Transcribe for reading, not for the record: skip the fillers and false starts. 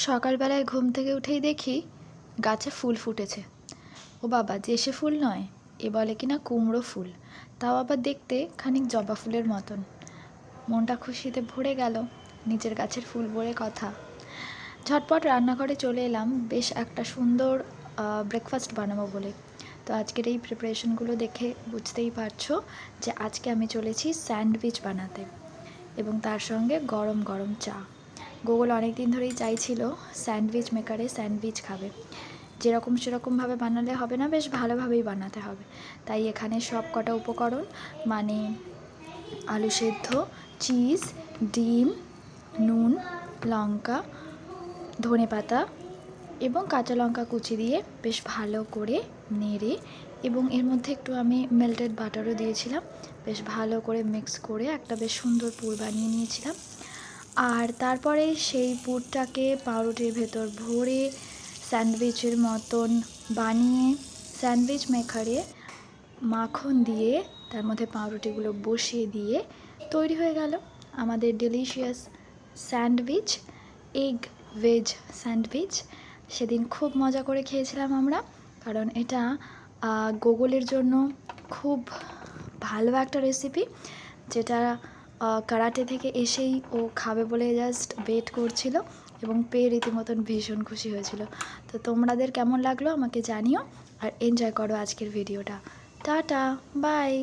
সকালবেলায় ঘুম থেকে উঠেই দেখি গাছে ফুল ফুটেছে। ও বাবা, দেশি ফুল নয়, এ বলে কিনা কুমড়ো ফুল, তাও আবার দেখতে খানিক জবা ফুলের মতন। মনটা খুশিতে ভরে গেল, নিজের গাছের ফুল বলে কথা। ঝটপট রান্নাঘরে চলে এলাম বেশ একটা সুন্দর ব্রেকফাস্ট বানাবো বলে। তো আজকের এই প্রিপারেশনগুলো দেখে বুঝতেই পারছো যে আজকে আমি চলেছি স্যান্ডউইচ বানাতে, এবং তার সঙ্গে গরম গরম চা। গুগল অনেক দিন ধরেই চাইছিল স্যান্ডউইচ মেকারে স্যান্ডউইচ খাবে। যেরকম সেরকমভাবে বানালে হবে না, বেশ ভালোভাবেই বানাতে হবে। তাই এখানে সব কটা উপকরণ মানে আলু সেদ্ধ, চিজ, ডিম, নুন, লঙ্কা, ধনেপাতা এবং কাঁচা লঙ্কা কুচি দিয়ে বেশ ভালো করে নেড়ে, এবং এর মধ্যে একটু আমি মেল্টেড বাটারও দিয়েছিলাম, বেশ ভালো করে মিক্স করে একটা বেশ সুন্দর পুর বানিয়ে নিয়েছিলাম। আর তারপরে সেই পুরটাকে পাউরুটির ভেতর ভরে স্যান্ডউইচের মতন বানিয়ে স্যান্ডউইচ মেকারে মাখন দিয়ে তার মধ্যে পাউরুটিগুলো বসিয়ে দিয়ে তৈরি হয়ে গেল আমাদের delicious sandwich, egg veg sandwich. সেদিন খুব মজা করে খেয়েছিলাম আমরা, কারণ এটা গুগলের জন্য খুব ভালো একটা রেসিপি, যেটা কারাটে থেকে এসেই ও খাবে বলে জাস্ট ওয়েট করছিল, এবং পেয়ে রীতিমতন ভীষণ খুশি হয়েছিল। তো তোমাদের কেমন লাগলো আমাকে জানিও, আর এনজয় করো আজকের ভিডিওটা। Tata, by.